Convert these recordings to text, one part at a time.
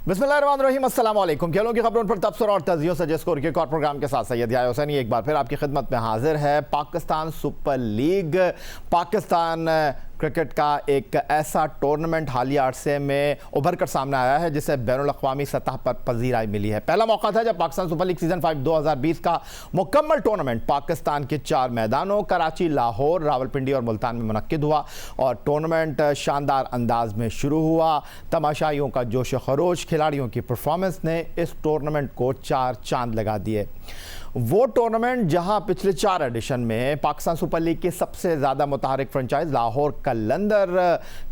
बिस्मिल्लाहिर्रहमानिर्रहीम, अस्सलाम वालेकुम। खेलों की खबरों पर तबसरा और तजियों से जिसको क्रिकेट और प्रोग्राम के साथ सैयद याह्या हुसैनी एक बार फिर आपकी खिदमत में हाजिर है। Pakistan super league, Pakistan cricket का एक ऐसा टूर्नामेंट हालिया अरसे में उभर कर सामने आया है जिसे बैनुल अक़वामी सतह पर पजीराई मिली है। पहला मौका था जब पाकिस्तान सुपर लीग सीजन 5 2020 का मुकम्मल टूर्नामेंट पाकिस्तान के 4 मैदानों कराची, लाहौर, रावलपिंडी और मुल्तान में मुनक्किद हुआ और टूर्नामेंट शानदार अंदाज में शुरू हुआ। तमाशाइयों का जोश खरोश, खिलाड़ियों की परफॉर्मेंस ने इस टूर्नामेंट को 4 चांद लगा दिए। वो टूर्नामेंट जहां पिछले 4 एडिशन में पाकिस्तान सुपर लीग की सबसे ज़्यादा मुतहरिक फ्रेंचाइज लाहौर कलंदर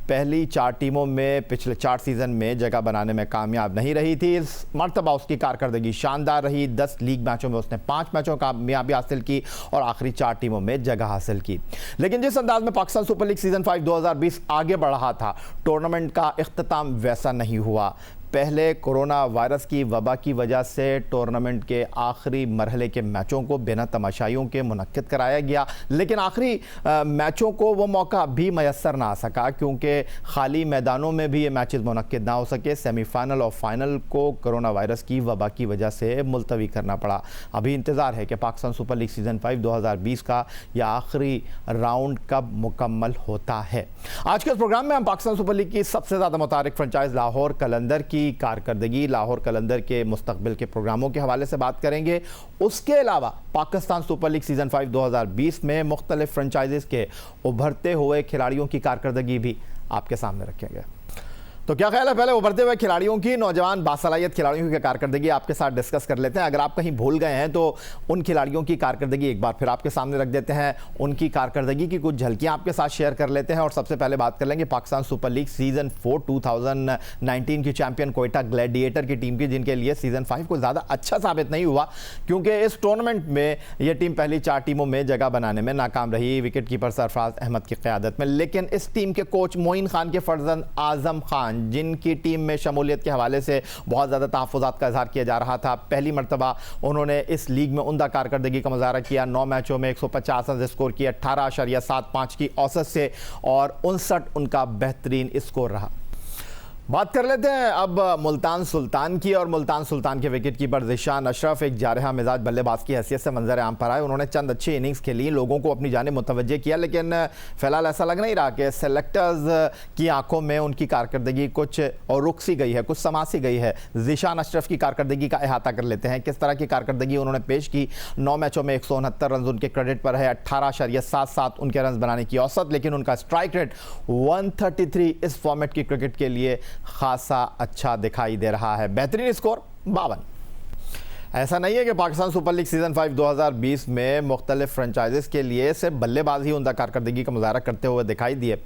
पहली 4 टीमों में पिछले 4 सीज़न में जगह बनाने में कामयाब नहीं रही थी। इस मरतबा उसकी कारकर्दगी शानदार रही। 10 लीग मैचों में उसने 5 मैचों का कामयाबी हासिल की और आखिरी 4 टीमों में जगह हासिल की। लेकिन जिस अंदाज में पाकिस्तान सुपर लीग सीजन 5 2020 आगे बढ़ रहा था, टूर्नामेंट का इख्तिताम वैसा नहीं हुआ। पहले कोरोना वायरस की वबा की वजह से टूर्नामेंट के आखिरी मरहले के मैचों को बिना तमाशाइयों के मुनक्किद कराया गया, लेकिन आखिरी मैचों को वो मौका भी मैसर ना आ सका क्योंकि खाली मैदानों में भी ये मैचेस मुनक्किद ना हो सके। सेमीफाइनल और फाइनल को कोरोना वायरस की वबा की वजह से मुलतवी करना पड़ा। अभी इंतज़ार है कि पाकिस्तान सुपर लीग सीज़न 5 2020 का यह आखिरी राउंड कब मुकम्मल होता है। आज के इस प्रोग्राम में हम पाकिस्तान सुपर लीग की सबसे ज़्यादा मुतारिक फ्रेंचाइज लाहौर कलंदर की कारकर्दगी, लाहौर कलंदर के मुस्तकबिल के प्रोग्रामों के हवाले से बात करेंगे। उसके अलावा पाकिस्तान सुपर लीग सीजन 5 2020 में मुख्तलिफ फ्रेंचाइजीज के उभरते हुए खिलाड़ियों की कारकर्दगी भी आपके सामने रखेंगे। तो क्या ख्याल है, पहले उभरते हुए खिलाड़ियों की, नौजवान बासलाहियत खिलाड़ियों की कारकर्दगी आपके साथ डिस्कस कर लेते हैं। अगर आप कहीं भूल गए हैं तो उन खिलाड़ियों की कारकर्दगी एक बार फिर आपके सामने रख देते हैं। उनकी कारकर्दगी की कुछ झलकियां आपके साथ शेयर कर लेते हैं और सबसे पहले बात कर लेंगे पाकिस्तान सुपर लीग सीजन 4 2019 की चैंपियन कोयटा ग्लैडिएटर की टीम की, जिनके लिए सीजन 5 को ज़्यादा अच्छा साबित नहीं हुआ क्योंकि इस टूर्नामेंट में यह टीम पहली 4 टीमों में जगह बनाने में नाकाम रही विकेट कीपर सरफराज अहमद की क़यादत में। लेकिन इस टीम के कोच मोइन खान के फर्जंद आजम खान, जिनकी टीम में शमूलियत के हवाले से बहुत ज़्यादा तहफ़्फ़ुज़ात का इज़हार किया जा रहा था, पहली मरतबा उन्होंने इस लीग में उम्दा कारकर्दगी का मुज़ाहरा किया। 9 मैचों में 150 रन स्कोर किया, 18.75 की औसत से और 59 उनका बेहतरीन स्कोर रहा। बात कर लेते हैं अब मुल्तान सुल्तान की, और मुल्तान सुल्तान के विकेट कीपर ज़ीशान अशरफ एक जारहा मिजाज बल्लेबाज की हैसियत से मंजर आम पर आए। उन्होंने चंद अच्छी इनिंग्स खेली, लोगों को अपनी जानिब मुतवज्जे किया, लेकिन फ़िलहाल ऐसा लग नहीं रहा कि सेलेक्टर्स की आंखों में उनकी कारकर्दगी कुछ और रुक सी गई है, कुछ समा सी गई है। ज़ीशान अशरफ की कारकर्दगी का अहाता कर लेते हैं, किस तरह की कारकर्दगी उन्होंने पेश की। 9 मैचों में 169 रन उनके क्रेडिट पर है, 18.77 उनके रन बनाने की औसत, लेकिन उनका स्ट्राइक रेट 133 इस फॉर्मेट की क्रिकेट के लिए खासा अच्छा दिखाई दे रहा है। बेहतरीन स्कोर 52। ऐसा नहीं है कि पाकिस्तान सुपर लीग सीजन 5 2020 में मुख्तलिफ फ्रेंचाइजीज के लिए सिर्फ बल्लेबाज ही उनका कारकर्दगी का मुजाहरा करते हुए दिखाई दिए।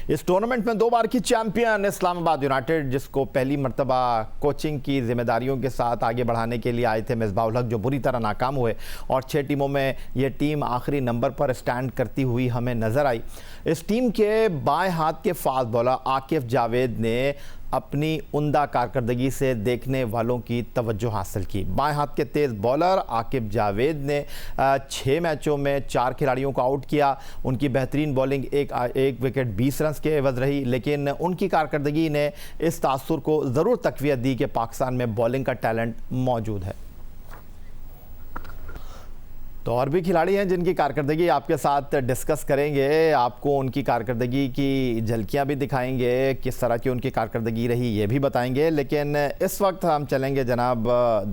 इस टूर्नामेंट में 2 बार की चैंपियन इस्लामाबाद यूनाइटेड, जिसको पहली मरतबा कोचिंग की जिम्मेदारियों के साथ आगे बढ़ाने के लिए आए थे मिसबाहुल हक, जो बुरी तरह नाकाम हुए और 6 टीमों में यह टीम आखिरी नंबर पर स्टैंड करती हुई हमें नजर आई। इस टीम के बाएँ हाथ के फास्ट बॉलर आकिफ जावेद ने अपनी उम्दा कारकर्दगी से देखने वालों की तवज्जो हासिल की। बाएं हाथ के तेज़ बॉलर आकिब जावेद ने 6 मैचों में 4 खिलाड़ियों को आउट किया। उनकी बेहतरीन बॉलिंग एक विकेट 20 रन के एवज रही, लेकिन उनकी कारकर्दगी ने इस तासुर को ज़रूर तक़वियत दी कि पाकिस्तान में बॉलिंग का टैलेंट मौजूद है। तो और भी खिलाड़ी हैं जिनकी कारकर्दगी आपके साथ डिस्कस करेंगे, आपको उनकी कारकर्दगी की झलकियां भी दिखाएंगे, किस तरह की उनकी कारकर्दगी रही ये भी बताएंगे। लेकिन इस वक्त हम चलेंगे जनाब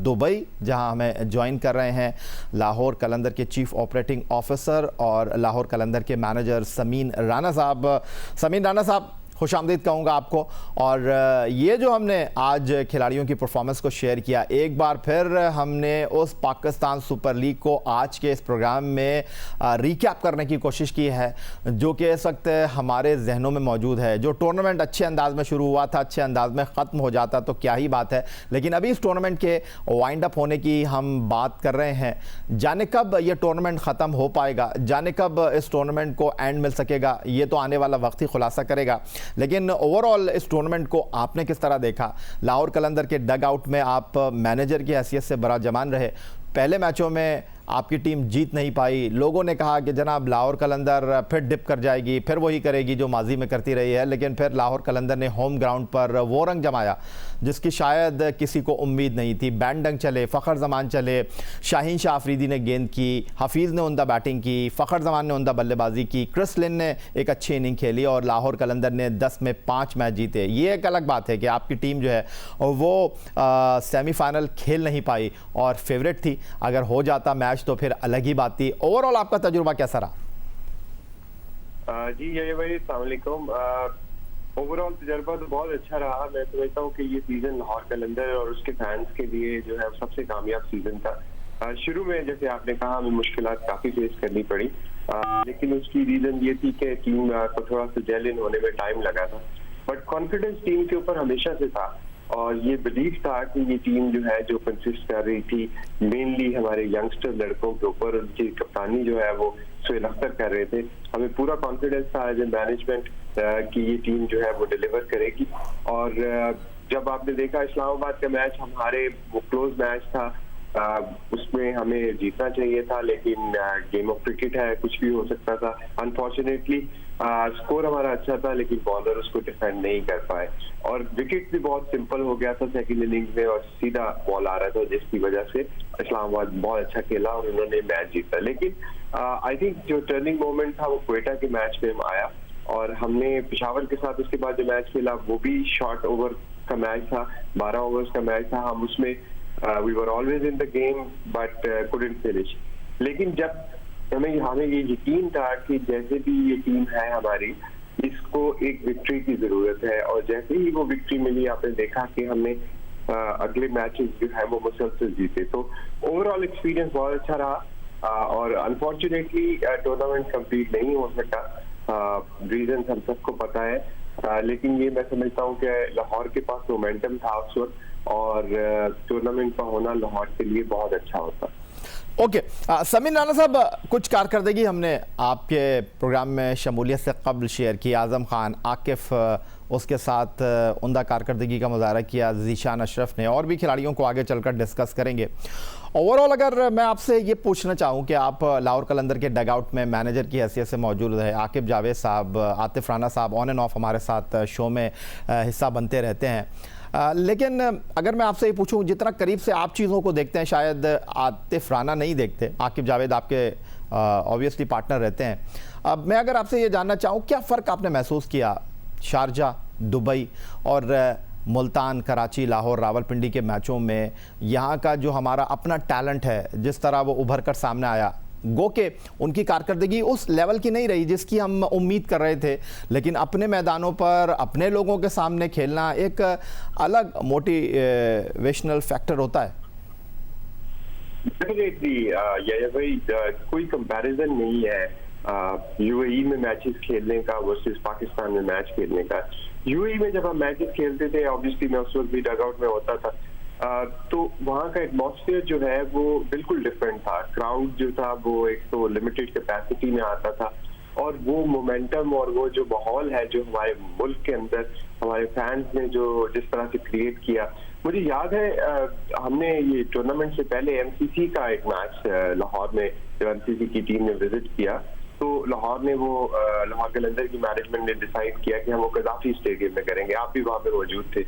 दुबई, जहां हमें ज्वाइन कर रहे हैं लाहौर कलंदर के चीफ ऑपरेटिंग ऑफिसर और लाहौर कलंदर के मैनेजर समीन राना साहब। समीन राना साहब, खुश आमदीद कहूँगा आपको। और ये जो हमने आज खिलाड़ियों की परफॉर्मेंस को शेयर किया, एक बार फिर हमने उस पाकिस्तान सुपर लीग को आज के इस प्रोग्राम में रिकैप करने की कोशिश की है जो कि इस वक्त हमारे जहनों में मौजूद है। जो टूर्नामेंट अच्छे अंदाज में शुरू हुआ था, अच्छे अंदाज में ख़त्म हो जाता तो क्या ही बात है, लेकिन अभी इस टूर्नामेंट के वाइंड अप होने की हम बात कर रहे हैं। जाने कब ये टूर्नामेंट ख़त्म हो पाएगा, जाने कब इस टूर्नामेंट को एंड मिल सकेगा, ये तो आने वाला वक्त ही खुलासा करेगा। लेकिन ओवरऑल इस टूर्नामेंट को आपने किस तरह देखा? लाहौर कलंदर के डग आउट में आप मैनेजर की हैसियत से बड़ा जमान रहे। पहले मैचों में आपकी टीम जीत नहीं पाई, लोगों ने कहा कि जनाब लाहौर कलंदर फिर डिप कर जाएगी, फिर वही करेगी जो माजी में करती रही है, लेकिन फिर लाहौर कलंदर ने होम ग्राउंड पर वो रंग जमाया जिसकी शायद किसी को उम्मीद नहीं थी। बैंडंग चले, फ़खर जमान चले, शाहीन शाह अफरीदी ने गेंद की, हफीज़ ने उमदा बैटिंग की, फ़खर जमान ने उमदा बल्लेबाजी की, क्रिस लिन ने एक अच्छी इनिंग खेली और लाहौर कलंदर ने 10 में 5 मैच जीते। ये एक अलग बात है कि आपकी टीम जो है वो सेमीफाइनल खेल नहीं पाई और फेवरेट थी। अगर हो जाता मैच तो फिर अलग ही बात थी। ओवरऑल आपका तजुर्बा कैसा रहा? जी ये भाई अस्सलाम वालेकुम। ओवरऑल तजर्बा तो बहुत अच्छा रहा। मैं समझता हूँ कि ये सीजन लाहौर कलंदर और उसके फैंस के लिए जो है सबसे कामयाब सीजन था। शुरू में जैसे आपने कहा हमें मुश्किलात काफी फेस करनी पड़ी, लेकिन उसकी रीजन ये थी कि टीम को थोड़ा सा जेल इन होने में टाइम लगा था, बट कॉन्फिडेंस टीम के ऊपर हमेशा से था और ये बिलीव था कि ये टीम जो है जो कंसिस्ट कर रही थी मेनली हमारे यंगस्टर लड़कों के ऊपर, उनकी कप्तानी जो है वो सुहेल अख्तर कर रहे थे। हमें पूरा कॉन्फिडेंस था एज ए मैनेजमेंट कि ये टीम जो है वो डिलीवर करेगी। और जब आपने देखा इस्लामाबाद का मैच हमारे वो क्लोज मैच था, उसमें हमें जीतना चाहिए था, लेकिन गेम ऑफ क्रिकेट है, कुछ भी हो सकता था। अनफॉर्चुनेटली स्कोर हमारा अच्छा था लेकिन बॉलर उसको डिफेंड नहीं कर पाए और विकेट भी बहुत सिंपल हो गया था सेकंड इनिंग्स में और सीधा बॉल आ रहा था, जिसकी वजह से इस्लामाबाद बहुत अच्छा खेला और उन्होंने मैच जीता। लेकिन आई थिंक जो टर्निंग मोमेंट था वो क्वेटा के मैच में आया और हमने पेशावर के साथ उसके बाद जो मैच खेला वो भी शॉर्ट ओवर का मैच था, 12 ओवर्स का मैच था। हम उसमें we were always in the game but couldn't finish. लेकिन जब हमें ये यकीन था कि जैसे भी ये टीम है हमारी, इसको एक विक्ट्री की जरूरत है और जैसे ही वो विक्ट्री मिली आपने देखा कि हमने अगले मैचेस जो है वो मुसलसल जीते। तो ओवरऑल एक्सपीरियंस बहुत अच्छा रहा और अनफॉर्चुनेटली टूर्नामेंट कंप्लीट नहीं हो सका। रीजन हम सबको पता है, लेकिन ये मैं समझता हूँ कि लाहौर के पास मोमेंटम था उस वक्त और टूर्नामेंट का होना लाहौर के लिए बहुत अच्छा होता। ओके समीर राना साहब, कुछ कारकर्दगी हमने आपके प्रोग्राम में शमूलियत से कबल शेयर की। आज़म खान, आकिफ, उसके साथ उमदा कारकर्दगी का मुजाहरा किया ज़ीशान अशरफ ने, और भी खिलाड़ियों को आगे चलकर डिस्कस करेंगे। ओवरऑल अगर मैं आपसे ये पूछना चाहूँ कि आप लाहौर कलंदर के डगआउट में मैनेजर की हैसियत से मौजूद रहे, आकिफ जावेद साहब, आतिफ राना साहब ऑन एंड ऑफ हमारे साथ शो में हिस्सा बनते रहते हैं, लेकिन अगर मैं आपसे ये पूछूं जितना करीब से आप चीज़ों को देखते हैं शायद आतिफ राना नहीं देखते, आकिफ जावेद आपके ऑब्वियसली पार्टनर रहते हैं। अब मैं अगर आपसे ये जानना चाहूँ क्या फ़र्क आपने महसूस किया शारजा, दुबई और मुल्तान, कराची, लाहौर, रावलपिंडी के मैचों में? यहाँ का जो हमारा अपना टैलेंट है जिस तरह वो उभर कर सामने आया, गो के उनकी कारकर्दगी उस लेवल की नहीं रही जिसकी हम उम्मीद कर रहे थे, लेकिन अपने मैदानों पर अपने लोगों के सामने खेलना एक अलग मोटिवेशनल फैक्टर होता है। डेफिनेटली भाई कोई कंपैरिजन नहीं है यूएई में मैचेस खेलने का वर्सेस पाकिस्तान में मैच खेलने का। यूएई में जब हम मैचेस खेलते थे, ऑब्वियसली मैं उस वक्त भी डगआउट में होता था, तो वहाँ का एटमॉस्फेयर जो है वो बिल्कुल डिफरेंट था। क्राउड जो था वो एक तो लिमिटेड कैपेसिटी में आता था और वो मोमेंटम और वो जो माहौल है जो हमारे मुल्क के अंदर हमारे फैंस ने जो जिस तरह से क्रिएट किया। मुझे याद है हमने ये टूर्नामेंट से पहले एमसीसी का एक मैच लाहौर में, जब एमसीसी की टीम ने विजिट किया तो लाहौर कलंदर की मैनेजमेंट ने डिसाइड किया कि हम वो कदाफी स्टेडियम में करेंगे। आप भी वहाँ पे मौजूद थे।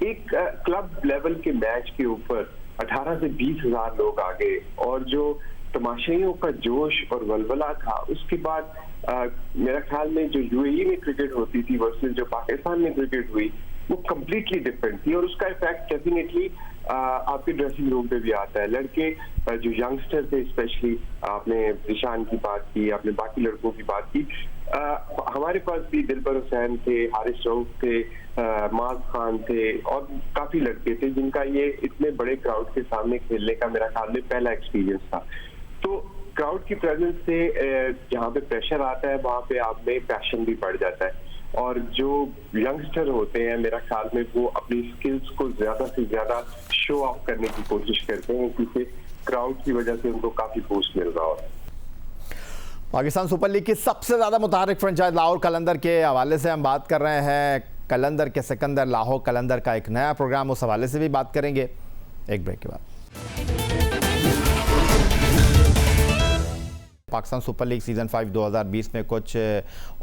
एक क्लब लेवल के मैच के ऊपर 18 से 20 हजार लोग आ गए और जो तमाशाइयों का जोश और वलवला था, उसके बाद मेरा ख्याल में जो यूएई में क्रिकेट होती थी वर्सेस जो पाकिस्तान में क्रिकेट हुई वो कम्प्लीटली डिफरेंट थी और उसका इफेक्ट डेफिनेटली आपके ड्रेसिंग रूम पे भी आता है। लड़के जो यंगस्टर थे, स्पेशली आपने ज़ीशान की बात की, आपने बाकी लड़कों की बात की, हमारे पास भी दिलबर हुसैन थे, हारिस रऊफ थे, माज खान थे और काफी लड़के थे जिनका ये इतने बड़े क्राउड के सामने खेलने का मेरा ख्याल में पहला एक्सपीरियंस था। तो क्राउड की प्रेजेंस से जहाँ पे प्रेशर आता है वहाँ पे आप में पैशन भी बढ़ जाता है और जो यंगस्टर होते हैं मेरा ख्याल में वो अपनी स्किल्स को ज्यादा से ज्यादा शो ऑफ करने की कोशिश करते हैं, क्योंकि क्राउड की वजह से उनको काफी बूस्ट मिल रहा होता है। पाकिस्तान सुपर लीग की सबसे ज़्यादा मुतहर्रिक फ्रेंचाइज लाहौर कलंदर के हवाले से हम बात कर रहे हैं। कलंदर के सिकंदर, लाहौर कलंदर का एक नया प्रोग्राम, उस हवाले से भी बात करेंगे एक ब्रेक के बाद। पाकिस्तान सुपर लीग सीज़न 5 2020 में कुछ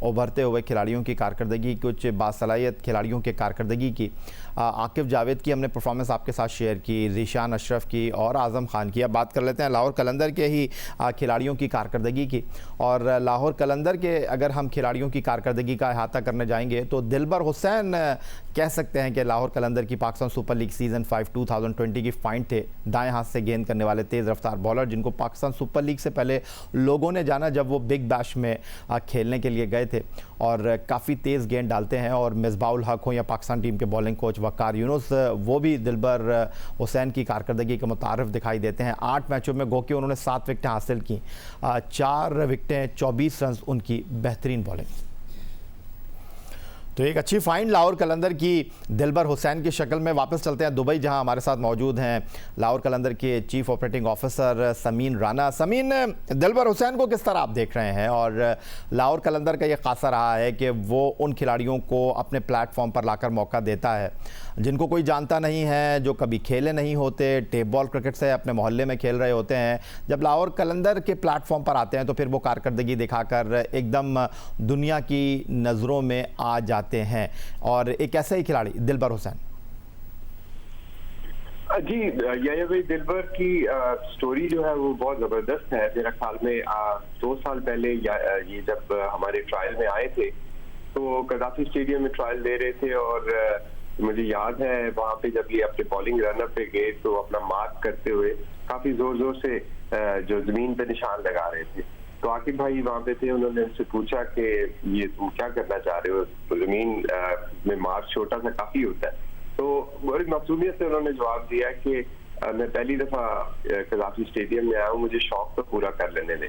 उभरते हुए खिलाड़ियों की कारकर्दगी, कुछ बासलाहियत खिलाड़ियों की कारकर्दगी की, आकिब जावेद की हमने परफॉर्मेंस आपके साथ शेयर की, ज़ीशान अशरफ की और आज़म खान की। अब बात कर लेते हैं लाहौर कलंदर के ही खिलाड़ियों की कारकर्दगी की। और लाहौर कलंदर के अगर हम खिलाड़ियों की कारकर्दगी का अहाता करने जाएंगे तो दिलबर हुसैन कह सकते हैं कि लाहौर कलंदर की पाकिस्तान सुपर लीग सीज़न 5 2020 की फाइंड थे। दाएँ हाथ से गेंद करने वाले तेज़ रफ्तार बॉलर, जिनको पाकिस्तान सुपर लीग से पहले लोगों ने जाना जब वो बिग बैश में खेलने के लिए गए थे, और काफ़ी तेज़ गेंद डालते हैं। और मिसबाउल हक हो या पाकिस्तान टीम के बॉलिंग कोच वकार यूनुस, वो भी दिलबर हुसैन की कारकर्दगी के मुतारिफ दिखाई देते हैं। 8 मैचों में गो के उन्होंने 7 विकेटें हासिल की, 4 विकेटें 24 रन, उनकी बेहतरीन बॉलिंग। तो एक अच्छी फाइंड लाहौर कलंदर की दिलबर हुसैन की शक्ल में। वापस चलते हैं दुबई, जहां हमारे साथ मौजूद हैं लाहौर कलंदर के chief operating officer Sameen Rana. Sameen, Dilbar Hussain को किस तरह आप देख रहे हैं, और लाहौर कलंदर का ये खासा रहा है कि वो उन खिलाड़ियों को अपने प्लेटफॉर्म पर लाकर मौका देता है जिनको कोई जानता नहीं है, जो कभी खेले नहीं होते, टेप बॉल क्रिकेट से अपने मोहल्ले में खेल रहे होते हैं, जब लाहौर कलंदर के प्लेटफॉर्म पर आते हैं तो फिर वो कारकर्दगी दिखाकर एकदम दुनिया की नज़रों में आ जाते हैं। और एक ऐसा ही खिलाड़ी दिलबर हुसैन। जी या भाई, दिलबर की स्टोरी जो है वो बहुत ज़बरदस्त है। मेरा ख्याल में 2 साल पहले ये जब हमारे ट्रायल में आए थे तो कदाफी स्टेडियम में ट्रायल दे रहे थे, और मुझे याद है वहाँ पे जब ये अपने बॉलिंग रनअप पे गए तो अपना मार्क करते हुए काफी जोर जोर से जो जमीन पे निशान लगा रहे थे। तो आकिब भाई वहाँ पे थे, उन्होंने उनसे पूछा कि ये तुम क्या करना चाह रहे हो, तो जमीन में मार्क छोटा सा काफी होता है। तो बड़ी मासूमियत से उन्होंने जवाब दिया कि मैं पहली दफा कदाफी स्टेडियम में आया हूँ, मुझे शौक तो पूरा कर लेने दें।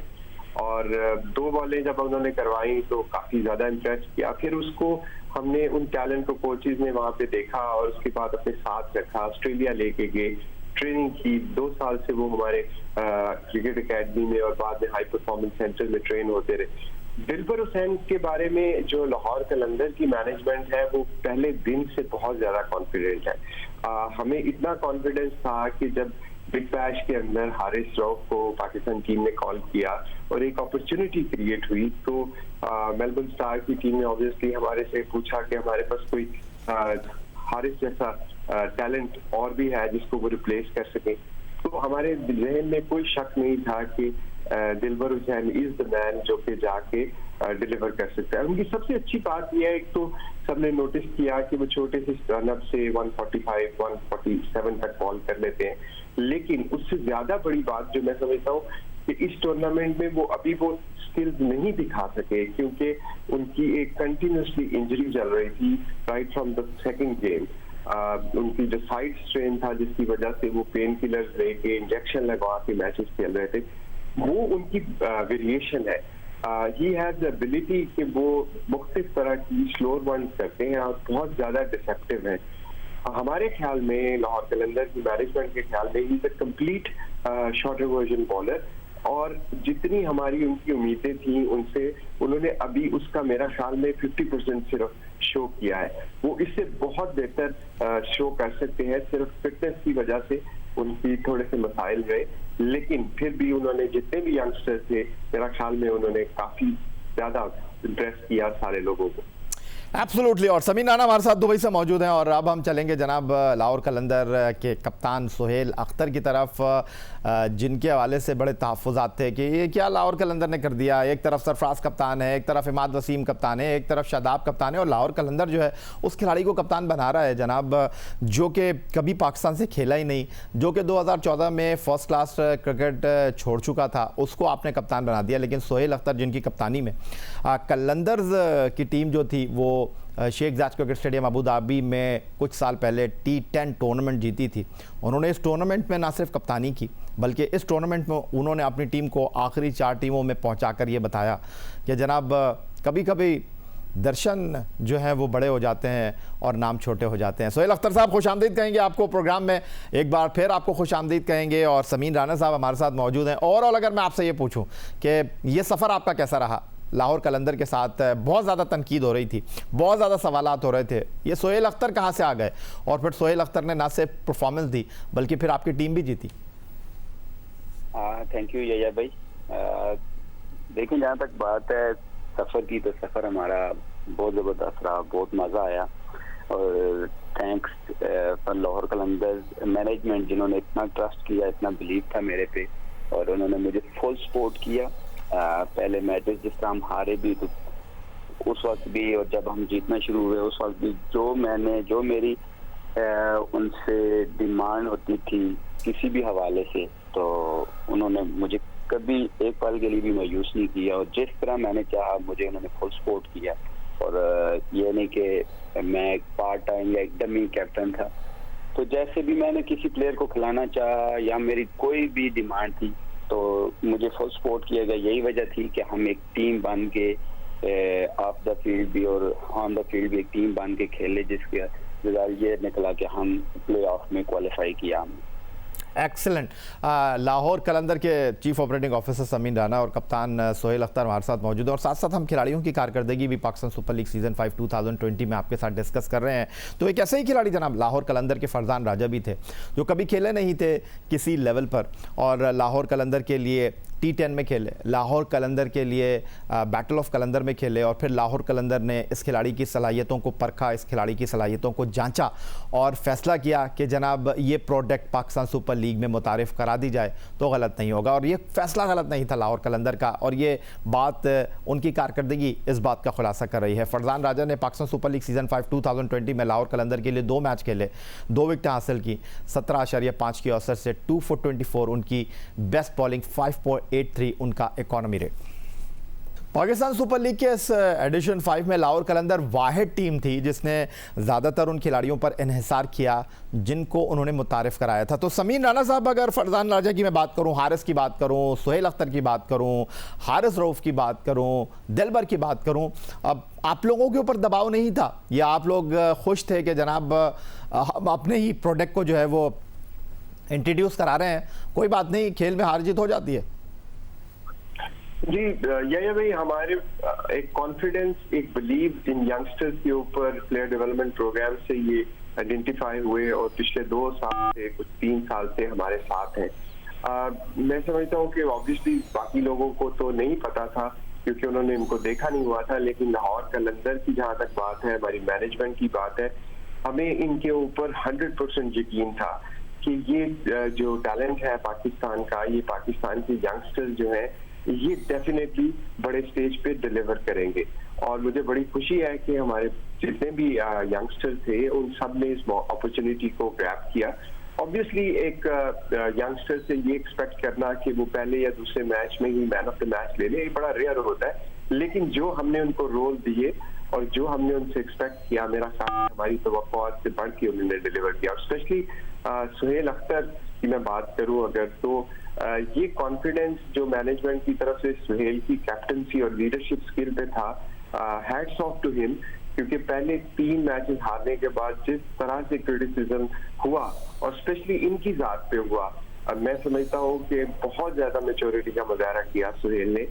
और 2 बॉलें जब उन्होंने करवाई तो काफी ज्यादा इम्प्रेस किया। फिर उसको हमने उन टैलेंट को कोचेज ने वहां पे देखा और उसके बाद अपने साथ रखा, ऑस्ट्रेलिया लेके गए, ट्रेनिंग की। 2 साल से वो हमारे क्रिकेट एकेडमी में और बाद में हाई परफॉर्मेंस सेंटर में ट्रेन होते रहे। दिलबर हुसैन के बारे में जो लाहौर कलंदर की मैनेजमेंट है वो पहले दिन से बहुत ज्यादा कॉन्फिडेंट है। हमें इतना कॉन्फिडेंस था कि जब बिग बैश के अंदर हारिस रऊफ को पाकिस्तान टीम ने कॉल किया और एक अपॉर्चुनिटी क्रिएट हुई, तो मेलबर्न स्टार की टीम ने ऑब्वियसली हमारे से पूछा कि हमारे पास कोई हारिस जैसा टैलेंट और भी है जिसको वो रिप्लेस कर सके। तो हमारे जहन में कोई शक नहीं था कि दिलबर हुसैन इज द मैन जो कि जाके डिलीवर कर सकता है। उनकी सबसे अच्छी बात यह है, एक तो सबने नोटिस किया कि वो छोटे से रनअप से 145, 147 तक बॉल कर लेते हैं, लेकिन उससे ज्यादा बड़ी बात जो मैं समझता हूँ कि इस टूर्नामेंट में वो अभी वो स्किल्स नहीं दिखा सके क्योंकि उनकी एक कंटिन्यूसली इंजरी चल रही थी right from the second game. उनकी जो साइड स्ट्रेन था जिसकी वजह से वो पेन किलर्स लेके इंजेक्शन लगवा के मैचेस खेल रहे थे, वो उनकी वेरिएशन है। ही हैज द एबिलिटी कि वो मुख्तलिफ तरह की स्लोअर वन करते हैं और बहुत ज्यादा डिसेप्टिव है। हमारे ख्याल में लाहौर कलंदर की मैनेजमेंट के ख्याल में he is a complete shorter version bowler, और जितनी हमारी उनकी उम्मीदें थी उनसे उन्होंने अभी उसका मेरा ख्याल में 50% सिर्फ शो किया है। वो इससे बहुत बेहतर शो कर सकते हैं, सिर्फ फिटनेस की वजह से उनकी थोड़े से मसाइल रहे, लेकिन फिर भी उन्होंने जितने भी यंगस्टर थे मेरा ख्याल में उन्होंने काफी ज्यादा इम्प्रेस किया सारे लोगों को। एब्सोल्युटली। और समीन राना हमारे साथ दुबई से मौजूद हैं, और अब हम चलेंगे जनाब लाहौर कलंदर के कप्तान सोहेल अख्तर की तरफ, जिनके हवाले से बड़े तहफ़्फ़ुज़ात थे कि ये क्या लाहौर कलंदर ने कर दिया। एक तरफ सरफराज कप्तान है, एक तरफ इमाद वसीम कप्तान है, एक तरफ शादाब कप्तान है, और लाहौर कलंदर जो है उस खिलाड़ी को कप्तान बना रहा है जनाब जो कि कभी पाकिस्तान से खेला ही नहीं, जो कि 2014 में फ़र्स्ट क्लास क्रिकेट छोड़ चुका था, उसको आपने कप्तान बना दिया। लेकिन सोहेल अख्तर जिनकी कप्तानी में कलंदर्स की टीम जो थी वो शेख जायद क्रिकेट स्टेडियम अबू धाबी में कुछ साल पहले T10 टूर्नामेंट जीती थी, उन्होंने इस टूर्नामेंट में ना सिर्फ कप्तानी की बल्कि इस टूर्नामेंट में उन्होंने अपनी टीम को आखिरी 4 टीमों में पहुंचाकर ये बताया कि जनाब कभी कभी दर्शन जो हैं वो बड़े हो जाते हैं और नाम छोटे हो जाते हैं। सोहेल अख्तर साहब, खुश आमदीद कहेंगे आपको प्रोग्राम में, एक बार फिर आपको खुश आमदीद कहेंगे। और समीन राना साहब हमारे साथ मौजूद हैं। ओवरऑल अगर मैं आपसे ये पूछूं कि ये सफ़र आपका कैसा रहा लाहौर कलंदर के साथ, बहुत ज़्यादा तनकीद हो रही थी, बहुत ज़्यादा सवालात हो रहे थे, ये सोहेल अख्तर कहाँ से आ गए, और फिर सोहेल अख्तर ने ना सिर्फ परफॉर्मेंस दी बल्कि फिर आपकी टीम भी जीती। थैंक यू यया भाई। देखिए, जहाँ तक बात है सफ़र की, तो सफ़र हमारा बहुत ज़बरदस्त रहा, बहुत मज़ा आया। और thanks for Lahore Qalandars management, जिन्होंने इतना ट्रस्ट किया, इतना बिलीव था मेरे पे, और उन्होंने मुझे फुल सपोर्ट किया। पहले मैचेस जिस तरह हम हारे भी तो उस वक्त भी, और जब हम जीतना शुरू हुए उस वक्त भी, जो मेरी उनसे डिमांड होती थी किसी भी हवाले से, तो उन्होंने मुझे कभी एक पल के लिए भी मायूस नहीं किया, और जिस तरह मैंने चाहा मुझे उन्होंने फुल सपोर्ट किया। और ये नहीं कि मैं एक पार्ट टाइम या एक डमी कैप्टन था, तो जैसे भी मैंने किसी प्लेयर को खिलाना चाहा या मेरी कोई भी डिमांड थी तो मुझे फुल सपोर्ट किया गया। यही वजह थी कि हम एक टीम बन के ऑफ द फील्ड भी और ऑन द फील्ड भी एक टीम बन के खेले, जिसके रिजल्ट ये निकला कि हम प्ले ऑफ में क्वालिफाई किया हमने। एक्सीलेंट। लाहौर कलंदर के chief operating officer Sameen Rana और कप्तान सोहेल अख्तर हमारे साथ मौजूद हैं, और साथ साथ हम खिलाड़ियों की कारकर्दगी भी पाकिस्तान सुपर लीग सीज़न 5 2020 में आपके साथ डिस्कस कर रहे हैं। तो एक ऐसे ही खिलाड़ी जनाब लाहौर कलंदर के फरजान राजा भी थे, जो कभी खेले नहीं थे किसी लेवल पर, और लाहौर कलंदर के लिए T10 में खेले, लाहौर कलंदर के लिए बैटल ऑफ कलंदर में खेले, और फिर लाहौर कलंदर ने इस खिलाड़ी की सलाहियतों को परखा, इस खिलाड़ी की सलाहियतों को जांचा और फैसला किया कि जनाब ये प्रोडक्ट पाकिस्तान सुपर लीग में मुतारिफ करा दी जाए तो गलत नहीं होगा। और ये फैसला गलत नहीं था लाहौर कलंदर का, और ये बात उनकी कारकर्दगी इस बात का खुलासा कर रही है। फरजान राजा ने पाकिस्तान सुपर लीग सीज़न 5 2020 में लाहौर कलंदर के लिए 2 मैच खेले, 2 विकेटें हासिल की, 17.5 की औसत से 2 for 24 उनकी बेस्ट बॉलिंग, 5.83 उनका economy rate. Pakistan super league के इस एडिशन 5 में लाहौर कलंदर वाहिद टीम थी जिसने ज़्यादातर उन खिलाड़ियों पर इन्हिसार किया जिनको उन्होंने मुतारिफ कराया था। तो समीन राना साहब, अगर फरजान राजा की मैं बात करूं, हारिस की बात करूं, सोहेल अख्तर की बात करूं, हारिस रऊफ की बात करूं, दिलबर की बात करूं, अब आप लोगों के ऊपर दबाव नहीं था या आप लोग खुश थे कि जनाब हम अपने ही प्रोडक्ट को जो है वो इंट्रोड्यूस करा रहे हैं, कोई बात नहीं, खेल में हार जीत हो जाती है? जी ये भाई, हमारे एक कॉन्फिडेंस, एक बिलीव इन यंगस्टर्स के ऊपर प्लेयर डेवलपमेंट प्रोग्राम से ये आइडेंटिफाई हुए, और पिछले 2 साल से, कुछ 3 साल से हमारे साथ हैं। मैं समझता हूँ कि ऑब्वियसली बाकी लोगों को तो नहीं पता था क्योंकि उन्होंने इनको देखा नहीं हुआ था, लेकिन लाहौर कलंदर की जहाँ तक बात है, हमारी मैनेजमेंट की बात है, हमें इनके ऊपर 100% यकीन था कि ये जो टैलेंट है पाकिस्तान का, ये पाकिस्तान के यंगस्टर्स जो हैं, ये डेफिनेटली बड़े स्टेज पे डिलीवर करेंगे। और मुझे बड़ी खुशी है कि हमारे जितने भी यंगस्टर थे उन सब ने इस अपॉर्चुनिटी को ग्रैब किया। ऑब्वियसली एक यंगस्टर से ये एक्सपेक्ट करना कि वो पहले या दूसरे मैच में ही मैन ऑफ द मैच ले ले, ये बड़ा रेयर होता है, लेकिन जो हमने उनको रोल दिए और जो हमने उनसे एक्सपेक्ट किया, मेरा ख्याल हमारी तवक्कुआत से बढ़ के उन्होंने डिलीवर किया। और स्पेशली सोहेल अख्तर की मैं बात करूं अगर, तो ये कॉन्फिडेंस जो मैनेजमेंट की तरफ से सोहेल की कैप्टनसी और लीडरशिप स्किल पे था, हैट्स ऑफ टू हिम, क्योंकि पहले 3 मैचेस हारने के बाद जिस तरह से क्रिटिसिज्म हुआ और स्पेशली इनकी जात पे हुआ, मैं समझता हूँ कि बहुत ज्यादा मैच्योरिटी का मुजाहरा किया सोहेल ने,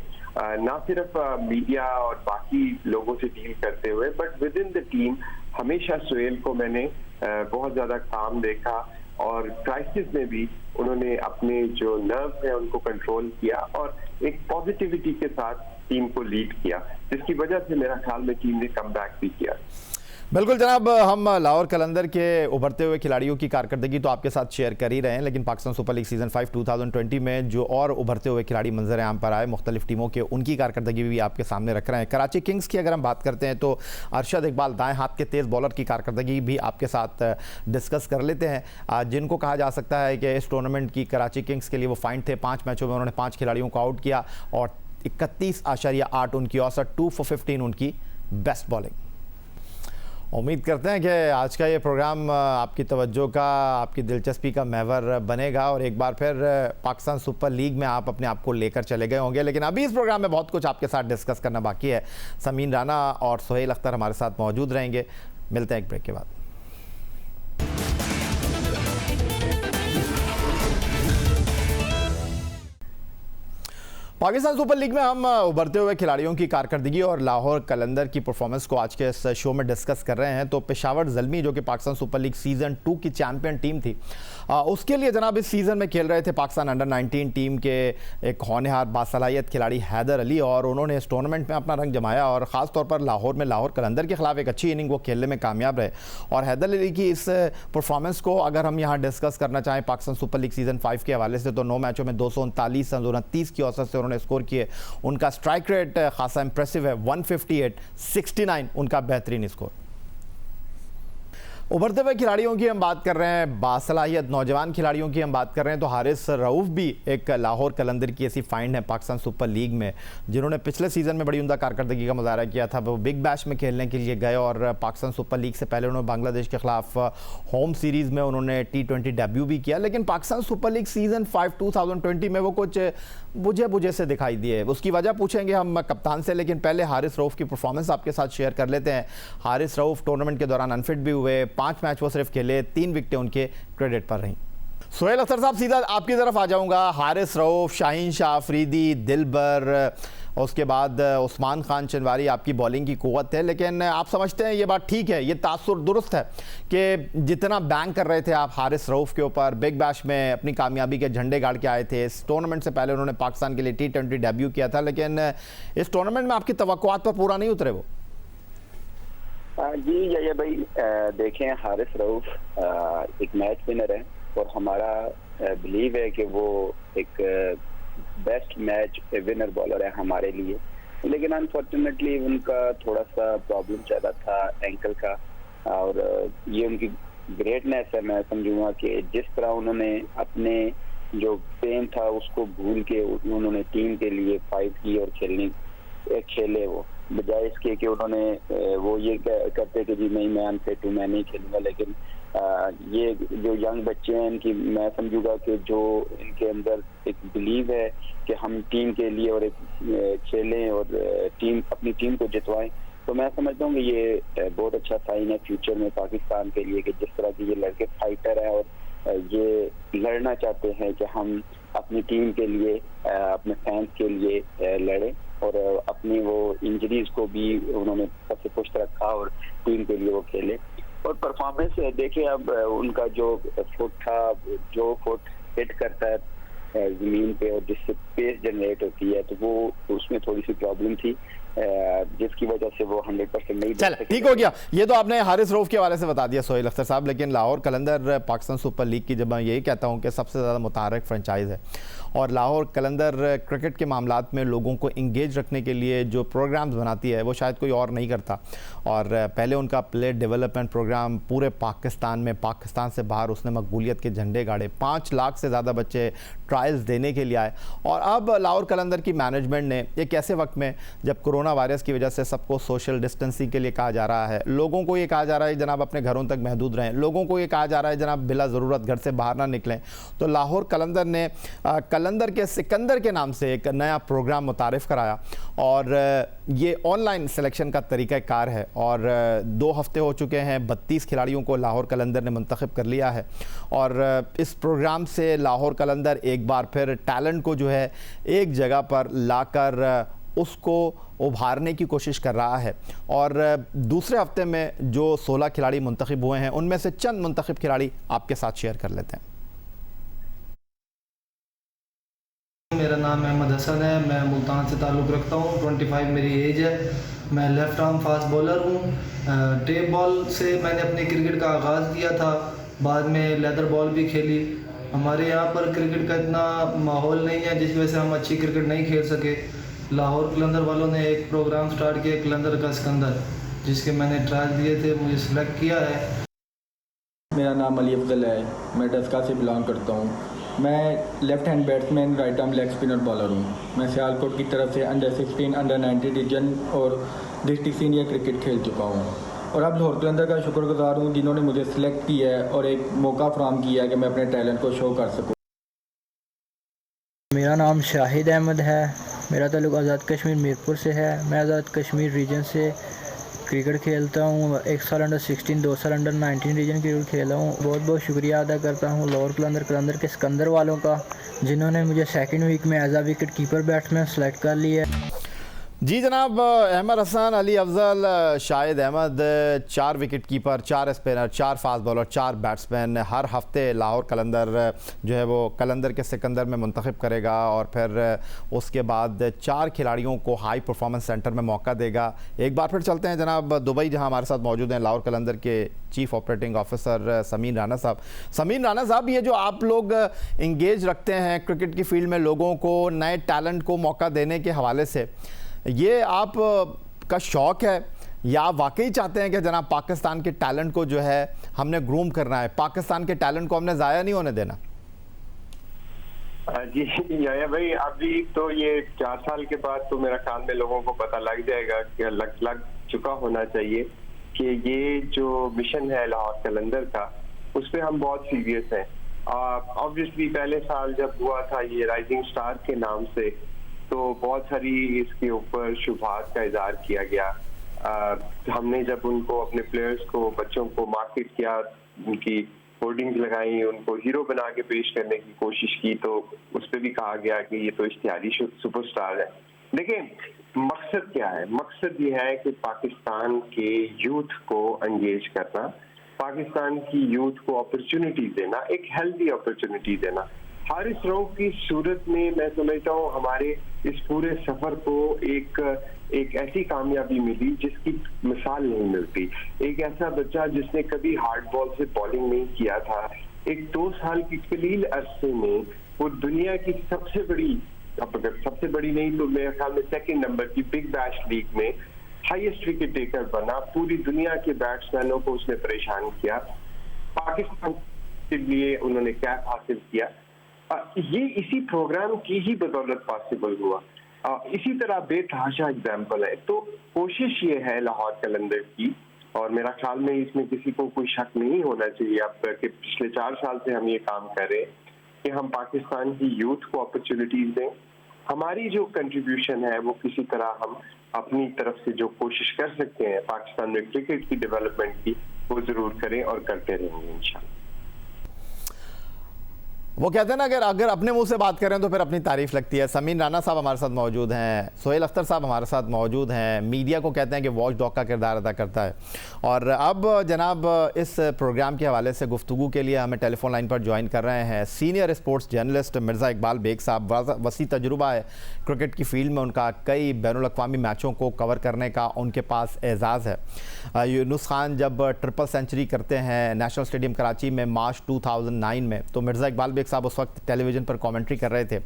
ना सिर्फ मीडिया और बाकी लोगों से डील करते हुए, but with in the team हमेशा सोहेल को मैंने बहुत ज्यादा काम देखा, और क्राइसिस में भी उन्होंने अपने जो नर्व है उनको कंट्रोल किया और एक पॉजिटिविटी के साथ टीम को लीड किया, जिसकी वजह से मेरा ख्याल में टीम ने कम बैक भी किया। बिल्कुल जनाब, हम लाहौर कलंदर के उभरते हुए खिलाड़ियों की कारकर्दगी तो आपके साथ शेयर कर ही रहे हैं, लेकिन पाकिस्तान सुपर लीग सीज़न 5 2020 में जो और उभरते हुए खिलाड़ी मंजर आम पर आए मुख्तलिफ टीमों के, उनकी कारकर्दगी भी आपके सामने रख रहे हैं। कराची किंग्स की अगर हम बात करते हैं तो अरशद इकबाल, दाएँ हाथ के तेज़ बॉलर की कारकर्दगी भी आपके साथ डिस्कस कर लेते हैं, जिनको कहा जा सकता है कि इस टूर्नामेंट की कराची किंग्स के लिए वो फाइन थे। 5 मैचों में उन्होंने 5 खिलाड़ियों को आउट किया और 31.8 उनकी औसत, 2 for 15 उनकी बेस्ट बॉलिंग। उम्मीद करते हैं कि आज का ये प्रोग्राम आपकी तवज्जो का, आपकी दिलचस्पी का महवर बनेगा और एक बार फिर पाकिस्तान सुपर लीग में आप अपने आप को लेकर चले गए होंगे। लेकिन अभी इस प्रोग्राम में बहुत कुछ आपके साथ डिस्कस करना बाकी है। समीन राना और सोहेल अख्तर हमारे साथ मौजूद रहेंगे। मिलते हैं एक ब्रेक के बाद। पाकिस्तान सुपर लीग में हम उभरते हुए खिलाड़ियों की कारकर्दगी और लाहौर कलंदर की परफॉर्मेंस को आज के इस शो में डिस्कस कर रहे हैं। तो पेशावर ज़ल्मी जो कि पाकिस्तान सुपर लीग सीज़न 2 की चैंपियन टीम थी, उसके लिए जनाब इस सीज़न में खेल रहे थे पाकिस्तान अंडर 19 टीम के एक होनहार बासलाहियत खिलाड़ी हैदर अली, और उन्होंने इस टूर्नामेंट में अपना रंग जमाया और ख़ास तौर पर लाहौर में लाहौर कलंदर के खिलाफ एक अच्छी इनिंग वो खेलने में कामयाब रहे। और हैदर अली की इस परफॉर्मेंस को अगर हम यहाँ डिस्कस करना चाहें पाकिस्तान सुपर लीग सीज़न 5 के हवाले से, तो 9 मैचों में 239 रन 29 की औसत से उन्होंने स्कोर किए। उनका स्ट्राइक रेट खासा इंप्रेसिव है, 158-69 उनका बेहतरीन स्कोर। उभरते हुए खिलाड़ियों की हम बात कर रहे हैं, बासलाहियत नौजवान खिलाड़ियों की हम बात कर रहे हैं, तो हारिस रऊफ भी एक लाहौर कलंदर की ऐसी फाइंड है पाकिस्तान सुपर लीग में, जिन्होंने पिछले सीज़न में बड़ी उम्दा कारकर्दगी का मुजाहरा किया था। वो बिग बैश में खेलने के लिए गए और पाकिस्तान सुपर लीग से पहले उन्होंने बांग्लादेश के खिलाफ होम सीरीज़ में उन्होंने T20 डेब्यू भी किया, लेकिन पाकिस्तान सुपर लीग सीज़न 5 2020 में वो कुछ बुझे बुझे से दिखाई दिए। उसकी वजह पूछेंगे हम कप्तान से, लेकिन पहले हारिस रऊफ की परफॉर्मेंस आपके साथ शेयर कर लेते हैं। हारिस रऊफ टूर्नामेंट के दौरान अनफिट भी हुए, 5 मैच वो सिर्फ खेले, 3 विकेटें उनके क्रेडिट पर रहीं। सोहेल अख्तर साहब, सीधा आपकी तरफ आ जाऊंगा। हारिस रऊफ, शाहीन शाह अफरीदी, दिलबर, उसके बाद उस्मान खान चनवारी, आपकी बॉलिंग की कुव्वत है, लेकिन आप समझते हैं ये बात ठीक है, ये तासुर दुरुस्त है कि जितना बैंक कर रहे थे आप हारिस रऊफ के ऊपर, बिग बैश में अपनी कामयाबी के झंडे गाड़ के आए थे। इस टूर्नामेंट से पहले उन्होंने पाकिस्तान के लिए T20 डेब्यू किया था, लेकिन इस टूर्नामेंट में आपकी तवक्कुआत पर पूरा नहीं उतरे वो। जी ये भाई देखें, हारिस रऊफ एक मैच विनर है और हमारा बिलीव है कि वो एक बेस्ट मैच विनर बॉलर है हमारे लिए, लेकिन अनफॉर्चुनेटली उनका थोड़ा सा प्रॉब्लम चल रहा था एंकल का, और ये उनकी ग्रेटनेस है। मैं समझूंगा कि जिस तरह उन्होंने अपने जो पेन था उसको भूल के उन्होंने टीम के लिए फाइट की और खेले, वो बजाय इसके कि उन्होंने वो ये कहते कि जी नहीं मैं अनफिट हूँ, मैं नहीं खेलूंगा। लेकिन ये जो यंग बच्चे हैं इनकी, मैं समझूंगा कि जो इनके अंदर एक बिलीव है कि हम टीम के लिए और एक खेलें और अपनी टीम को जितवाएं, तो मैं समझता हूँ कि ये बहुत अच्छा साइन है फ्यूचर में पाकिस्तान के लिए कि जिस तरह के ये लड़के फाइटर हैं और ये लड़ना चाहते हैं कि हम अपनी टीम के लिए, अपने फैंस के लिए लड़ें, और अपनी वो इंजरीज को भी उन्होंने सबसे पुष्ट रखा और टीम के लिए वो खेले। और परफॉर्मेंस देखिए, अब उनका जो फुट था, जो फुट हिट करता है जमीन पे और जिससे पेस जनरेट होती है, तो वो उसमें थोड़ी सी प्रॉब्लम थी जिसकी वजह से वो 100% नहीं। चल ठीक हो गया, ये तो आपने हारिस रऊफ के हवाले से बता दिया सोहेल अख्तर साहब, लेकिन लाहौर कलंदर पाकिस्तान सुपर लीग की, जब मैं यही कहता हूँ कि सबसे ज़्यादा मुतहर्रिक फ्रेंचाइज है, और लाहौर कलंदर क्रिकेट के मामलात में लोगों को इंगेज रखने के लिए जो प्रोग्राम्स बनाती है वो शायद कोई और नहीं करता। और पहले उनका प्लेयर डेवलपमेंट प्रोग्राम पूरे पाकिस्तान में, पाकिस्तान से बाहर उसने मकबूलियत के झंडे गाड़े, 5 लाख से ज़्यादा बच्चे ट्रायल्स देने के लिए आए। और अब लाहौर कलंदर की मैनेजमेंट ने एक ऐसे वक्त में जब कोरोना वायरस की वजह से सबको सोशल डिस्टेंसिंग के लिए कहा जा रहा है, लोगों को ये कहा जा रहा है जनाब अपने घरों तक महदूद रहें, लोगों को ये कहा जा रहा है जनाब बिला ज़रूरत घर से बाहर ना निकलें, तो लाहौर कलंदर ने कलंदर के सिकंदर के नाम से एक नया प्रोग्राम मुतारिफ़ कराया, और ये ऑनलाइन सिलेक्शन का तरीक़ाकार है। और 2 हफ्ते हो चुके हैं, 32 खिलाड़ियों को लाहौर कलंदर ने मुंतखब कर लिया है, और इस प्रोग्राम से लाहौर कलंदर एक बार फिर टैलेंट को जो है एक जगह पर लाकर उसको उभारने की कोशिश कर रहा है। और दूसरे हफ्ते में जो 16 खिलाड़ी मुंतखब हुए हैं, उनमें से चंद मुंतखब खिलाड़ी आपके साथ शेयर कर लेते हैं। मेरा नाम अहमद हसन है, मैं मुल्तान से ताल्लुक़ रखता हूँ, 25 मेरी एज है, मैं लेफ़्ट आर्म फास्ट बॉलर हूँ। टेप बॉल से मैंने अपने क्रिकेट का आगाज़ किया था, बाद में लेदर बॉल भी खेली। हमारे यहाँ पर क्रिकेट का इतना माहौल नहीं है जिसकी वजह से हम अच्छी क्रिकेट नहीं खेल सके। लाहौर कलंदर वालों ने एक प्रोग्राम स्टार्ट किया कलंदर का सिकंदर, जिसके मैंने ट्रायल दिए थे, मुझे सिलेक्ट किया है। मेरा नाम अली अफजल है, मैं डस्का से बिलोंग करता हूँ। मैं left hand batsman, right arm leg spinner bowler हूँ। मैं सियालकोट की तरफ से अंडर 16, अंडर 19 डिवीजन और डिस्ट्रिक्ट सीनियर क्रिकेट खेल चुका हूँ, और अब लाहौर कलंदर का शुक्रगुजार हूँ जिन्होंने मुझे सिलेक्ट किया है और एक मौका फराहम किया है कि मैं अपने टैलेंट को शो कर सकूँ। मेरा नाम शाहिद अहमद है, मेरा ताल्लुक़ आज़ाद कश्मीर मीरपुर से है। मैं आज़ाद कश्मीर रीजन से क्रिकेट खेलता हूँ। 1 साल अंडर 16, 2 साल अंडर 19 रीजन क्रिकेट खेला हूँ। बहुत बहुत शुक्रिया अदा करता हूँ लाहौर कलंदर के सिकंदर वालों का, जिन्होंने मुझे सेकंड वीक में as a wicket keeper batsman select कर लिया है। जी जनाब, Ahmed Hasan, Ali Afzal, Shahid Ahmed, 4 wicket keeper, 4 spinner, 4 fast bowler, 4 batsman हर हफ्ते लाहौर कलंदर जो है वो कलंदर के सिकंदर में मुंतखब करेगा और फिर उसके बाद 4 खिलाड़ियों को हाई परफॉर्मेंस सेंटर में मौका देगा। एक बार फिर चलते हैं जनाब दुबई, जहां हमारे साथ मौजूद हैं लाहौर कलंदर के chief operating officer Sameen Rana साहब। समीन राना साहब, ये जो आप लोग इंगेज रखते हैं क्रिकेट की फील्ड में लोगों को, नए टैलेंट को मौका देने के हवाले से, ये आप का शौक है या आप वाकई चाहते हैं कि जनाब पाकिस्तान के टैलेंट को जो है हमने ग्रूम करना है, पाकिस्तान के टैलेंट को हमने ज़ाया नहीं होने देना? जी याया भाई, अभी तो ये 4 साल के बाद तो मेरा ख्याल में लोगों को पता लग जाएगा कि लग चुका होना चाहिए कि ये जो मिशन है लाहौर कलंदर का, उस पर हम बहुत सीरियस हैं। ऑब्वियसली पहले साल जब हुआ था ये राइजिंग स्टार के नाम से, तो बहुत सारी इसके ऊपर शुभात का इजहार किया गया। हमने जब उनको, अपने प्लेयर्स को, बच्चों को मार्केट किया, उनकी होर्डिंग्स लगाई, उनको हीरो बना के पेश करने की कोशिश की, तो उस पर भी कहा गया कि ये तो इश्तिहारी सुपरस्टार है। देखिए मकसद क्या है? मकसद ये है कि पाकिस्तान के यूथ को एंगेज करना, पाकिस्तान की यूथ को अपॉर्चुनिटी देना, एक हेल्दी अपॉर्चुनिटी देना। हारिस रऊफ की सूरत में मैं समझता हूँ हमारे इस पूरे सफर को एक ऐसी कामयाबी मिली जिसकी मिसाल नहीं मिलती। एक ऐसा बच्चा जिसने कभी हार्ड बॉल से बॉलिंग नहीं किया था, एक 2 साल की कलील अरसे में वो दुनिया की सबसे बड़ी, अगर सबसे बड़ी नहीं तो मेरे ख्याल में 2nd नंबर की बिग बैश लीग में हाईएस्ट विकेट टेकर बना। पूरी दुनिया के बैट्समैनों को उसने परेशान किया, पाकिस्तान के लिए उन्होंने कैप हासिल किया। ये इसी प्रोग्राम की ही बदौलत पॉसिबल हुआ। इसी तरह बेतहाशा एग्जाम्पल है। तो कोशिश ये है लाहौर कलंदर की, और मेरा ख्याल में इसमें किसी को कोई शक नहीं होना चाहिए अब कि पिछले 4 साल से हम ये काम कर रहे हैं कि हम पाकिस्तान की यूथ को अपॉर्चुनिटीज दें। हमारी जो कंट्रीब्यूशन है वो किसी तरह हम अपनी तरफ से जो कोशिश कर सकते हैं पाकिस्तान में क्रिकेट की डेवलपमेंट की, वो जरूर करें और करते रहेंगे इंशाल्लाह। वो कहते हैं ना, अगर अपने मुंह से बात करें तो फिर अपनी तारीफ लगती है। समीन राना साहब हमारे साथ मौजूद हैं, सोहेल अख्तर साहब हमारे साथ मौजूद हैं। मीडिया को कहते हैं कि वॉच डॉग का किरदार अदा करता है। और अब जनाब इस प्रोग्राम के हवाले से गुफ्तगू के लिए हमें टेलीफोन लाइन पर ज्वाइन कर रहे हैं senior sports journalist Mirza Iqbal Baig साहब। वसी तजुर्बा है क्रिकेट की फील्ड में उनका, कई बैनुल-अक़वामी मैचों को कवर करने का उनके पास एजाज़ है। यूनुस खान जब ट्रिपल सेंचुरी करते हैं नेशनल स्टेडियम कराची में मार्च 2009 में, तो मिर्ज़ा इकबाल बेग साहब उस वक्त टेलीविज़न पर कमेंट्री कर रहे थे।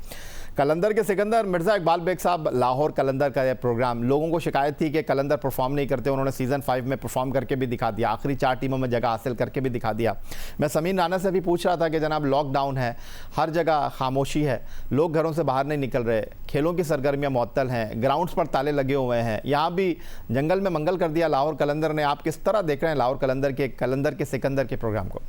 कलंदर के सिकंदर मिर्ज़ा इकबाल बेग साहब, लाहौर कलंदर का यह प्रोग्राम, लोगों को शिकायत थी कि कलंदर परफॉर्म नहीं करते, उन्होंने सीज़न 5 में परफॉर्म करके भी दिखा दिया, आखिरी 4 टीमों में जगह हासिल करके भी दिखा दिया। मैं समीन राना से भी पूछ रहा था कि जनाब लॉकडाउन है, हर जगह खामोशी है, लोग घरों से बाहर नहीं निकल रहे, खेलों की सरगर्मियाँ मुअत्तल हैं, ग्राउंड्स पर ताले लगे हुए हैं, यहाँ भी जंगल में मंगल कर दिया लाहौर कलंदर ने। आप किस तरह देख रहे हैं लाहौर कलंदर के सिकंदर के प्रोग्राम को?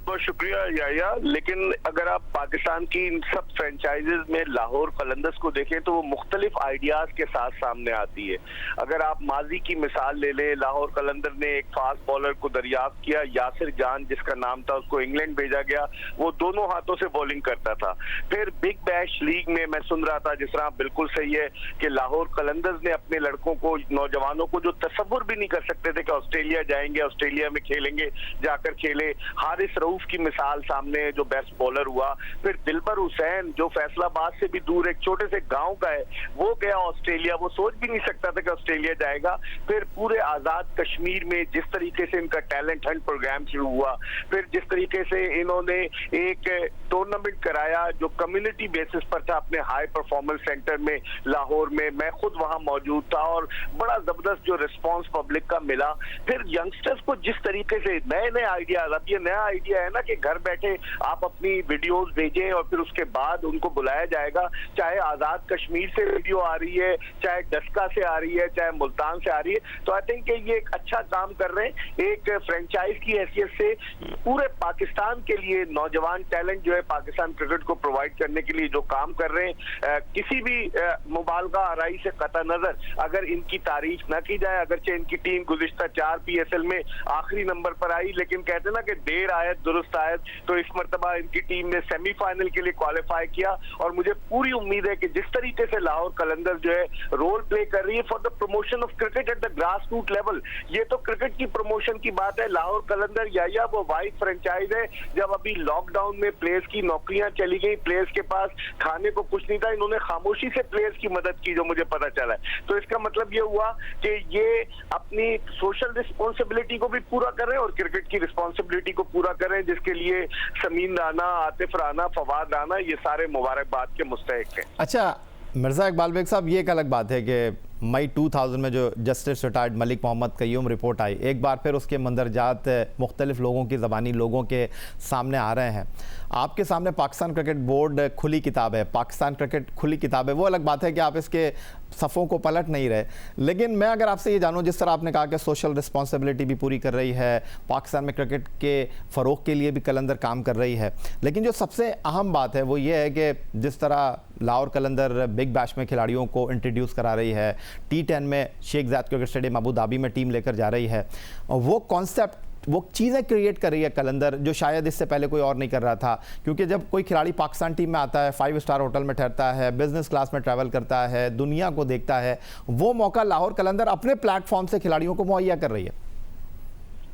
बहुत शुक्रिया याया। लेकिन अगर आप पाकिस्तान की इन सब फ्रेंचाइजेज में लाहौर कलंदर्स को देखें तो वो मुख्तलिफ आइडियाज के साथ सामने आती है। अगर आप माजी की मिसाल ले लें, लाहौर कलंदर ने एक फास्ट बॉलर को दरियाफ्त किया, यासिर जान जिसका नाम था, उसको इंग्लैंड भेजा गया, वो दोनों हाथों से बॉलिंग करता था। फिर बिग बैश लीग में मैं सुन रहा था, जिस तरह बिल्कुल सही है कि लाहौर कलंदर्स ने अपने लड़कों को, नौजवानों को, जो तसव्वुर भी नहीं कर सकते थे कि ऑस्ट्रेलिया जाएंगे, ऑस्ट्रेलिया में खेलेंगे, जाकर खेले। हारिस रऊफ की मिसाल सामने, जो बेस्ट बॉलर हुआ। फिर दिलबर हुसैन जो फैसलाबाद से भी दूर एक छोटे से गांव का है, वो गया ऑस्ट्रेलिया, वो सोच भी नहीं सकता था कि ऑस्ट्रेलिया जाएगा। फिर पूरे आजाद कश्मीर में जिस तरीके से इनका टैलेंट हंट प्रोग्राम शुरू हुआ, फिर जिस तरीके से इन्होंने एक टूर्नामेंट कराया जो कम्युनिटी बेसिस पर था अपने हाई परफॉर्मेंस सेंटर में लाहौर में, मैं खुद वहां मौजूद था और बड़ा जबरदस्त जो रिस्पॉन्स पब्लिक का मिला। फिर यंगस्टर्स को जिस तरीके से नए नए आइडियाज, अब ये नया आइडिया है ना कि घर बैठे आप अपनी वीडियोस भेजें और फिर उसके बाद उनको बुलाया जाएगा, चाहे आजाद कश्मीर से वीडियो आ रही है, चाहे डस्का से आ रही है, चाहे मुल्तान से आ रही है। तो आई थिंक ये एक अच्छा काम कर रहे हैं। एक फ्रेंचाइज की हैसियत से पूरे पाकिस्तान के लिए नौजवान टैलेंट जो है पाकिस्तान क्रिकेट को प्रोवाइड करने के लिए जो काम कर रहे हैं, किसी भी मुबालगा आराई से कता नजर अगर इनकी तारीफ ना की जाए, अगरचे इनकी टीम गुज़िश्ता 4 PSL में आखिरी नंबर पर आई, लेकिन कहते ना कि देर आयत दुरुस्त आयत, तो इस मरतबा इनकी टीम ने सेमीफाइनल के लिए क्वालिफाई किया। और मुझे पूरी उम्मीद है कि जिस तरीके से लाहौर कलंदर्स जो है रोल प्ले कर रही है for the promotion of cricket at the grass root level, ये तो क्रिकेट की प्रमोशन की बात है। लाहौर कलंदर या वो वाइड फ्रेंचाइज है, जब अभी लॉकडाउन में प्लेयर्स की नौकरियां चली गई, प्लेयर्स के पास खाने को कुछ नहीं था, इन्होंने खामोशी से प्लेयर्स की मदद की, जो मुझे पता चला है। तो इसका मतलब ये हुआ कि ये अपनी सोशल रिस्पॉन्सिबिलिटी को भी पूरा कर रहे हैं और क्रिकेट की रिस्पॉन्सिबिलिटी को पूरा कर रहे हैं, जिसके लिए समीन राना, आतिफ राना, फवाद राना ये सारे मुबारकबाद के मुस्तहिक हैं। अच्छा मिर्ज़ा इकबाल बेग साहब, ये एक अलग बात है कि मई 2000 में जो justice retired Malik Mohammad Qayyum report आई, एक बार फिर उसके मंदरजात मुख्तलिफ लोगों की ज़बानी लोगों के सामने आ रहे हैं। आपके सामने पाकिस्तान क्रिकेट बोर्ड खुली किताब है, पाकिस्तान क्रिकेट खुली किताब है। वो अलग बात है कि आप इसके सफ़ों को पलट नहीं रहे, लेकिन मैं अगर आपसे ये जानूं, जिस तरह आपने कहा कि सोशल रिस्पॉन्सिबिलिटी भी पूरी कर रही है, पाकिस्तान में क्रिकेट के फ़रोग़ के लिए भी कलंदर काम कर रही है, लेकिन जो सबसे अहम बात है वो ये है कि जिस तरह लाहौर कलंदर बिग बैश में खिलाड़ियों को इंट्रोड्यूस करा रही है, T10 में Sheikh Zayed cricket stadium Abu Dhabi में टीम लेकर जा रही है, वो कॉन्सेप्ट, वो चीज़ें क्रिएट कर रही है कलंदर, जो शायद इससे पहले कोई और नहीं कर रहा था। क्योंकि जब कोई खिलाड़ी पाकिस्तान टीम में आता है, 5 स्टार होटल में ठहरता है, बिजनेस क्लास में ट्रैवल करता है, दुनिया को देखता है, वो मौका लाहौर कलंदर अपने प्लेटफॉर्म से खिलाड़ियों को मुहैया कर रही है।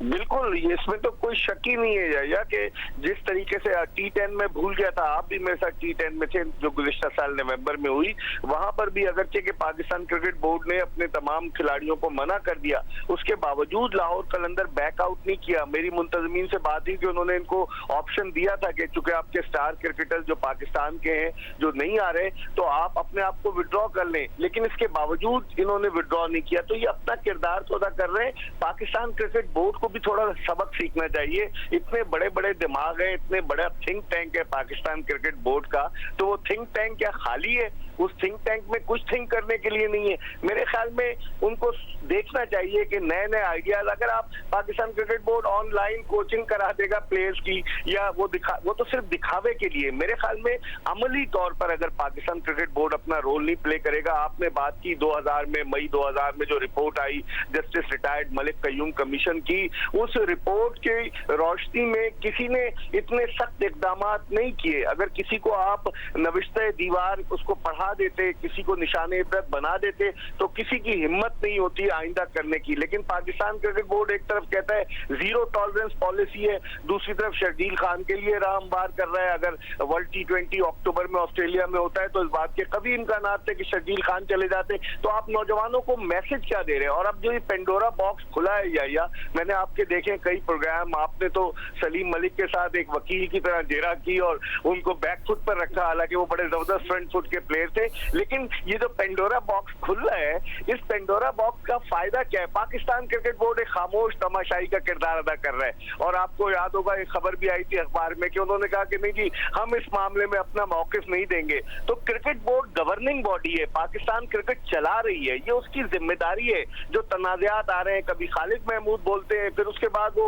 बिल्कुल, इसमें तो कोई शक ही नहीं है या कि जिस तरीके से T10 में भूल गया था, आप भी मेरे साथ T10 में थे जो गुज़िश्ता साल नवंबर में हुई, वहां पर भी अगरचे कि पाकिस्तान क्रिकेट बोर्ड ने अपने तमाम खिलाड़ियों को मना कर दिया, उसके बावजूद लाहौर कलंदर बैकआउट नहीं किया। मेरी मुंतजमीन से बात हुई कि उन्होंने इनको ऑप्शन दिया था कि चूंकि आपके स्टार क्रिकेटर्स जो पाकिस्तान के हैं जो नहीं आ रहे, तो आप अपने आप को विड्रॉ कर लें, लेकिन इसके बावजूद इन्होंने विड्रॉ नहीं किया। तो ये अपना किरदार तो अदा कर रहे हैं। पाकिस्तान क्रिकेट बोर्ड को भी थोड़ा सबक सीखना चाहिए। इतने बड़े बड़े दिमाग हैं, इतने बड़ा थिंक टैंक है पाकिस्तान क्रिकेट बोर्ड का, तो वो थिंक टैंक क्या खाली है? उस थिंक टैंक में कुछ थिंक करने के लिए नहीं है। मेरे ख्याल में उनको देखना चाहिए कि नए नए आइडियाज, अगर आप Pakistan cricket board online coaching करा देगा प्लेयर्स की, या वो तो सिर्फ दिखावे के लिए, मेरे ख्याल में अमली तौर पर अगर पाकिस्तान क्रिकेट बोर्ड अपना रोल नहीं प्ले करेगा। आपने बात की 2000 में, मई 2000 में जो रिपोर्ट आई justice retired Malik Qayyum commission की, उस रिपोर्ट की रोशनी में किसी ने इतने सख्त इकदाम नहीं किए। अगर किसी को आप नविश्ते दीवार उसको पढ़ा देते, किसी को निशाने इबरत बना देते, तो किसी की हिम्मत नहीं होती आइंदा करने की। लेकिन पाकिस्तान क्रिकेट बोर्ड एक तरफ कहता है 0 टॉलरेंस पॉलिसी है, दूसरी तरफ शर्जील खान के लिए राह हमवार कर रहा है। अगर वर्ल्ड T20 अक्टूबर में ऑस्ट्रेलिया में होता है तो इस बात के कभी इम्कान थे कि शर्जील खान चले जाते। तो आप नौजवानों को मैसेज क्या दे रहे हैं? और अब जो ये पेंडोरा बॉक्स खुला है, या मैंने आपके देखे कई प्रोग्राम, आपने तो सलीम मलिक के साथ एक वकील की तरह जेरा की और उनको बैक फुट पर रखा, हालांकि वो बड़े जबरदस्त फ्रंट फुट के प्लेयर थे। लेकिन ये जो पेंडोरा बॉक्स खुल रहा है, इस पेंडोरा बॉक्स का फायदा क्या है? पाकिस्तान क्रिकेट बोर्ड एक खामोश तमाशाई का किरदार अदा कर रहा है। और आपको याद होगा एक खबर भी आई थी अखबार में कि उन्होंने कहा कि नहीं जी, हम इस मामले में अपना मौकिफ नहीं देंगे। तो क्रिकेट बोर्ड गवर्निंग बॉडी है, पाकिस्तान क्रिकेट चला रही है, ये उसकी जिम्मेदारी है। जो तनाज़ात आ रहे हैं, कभी खालिद महमूद बोलते हैं, फिर उसके बाद वो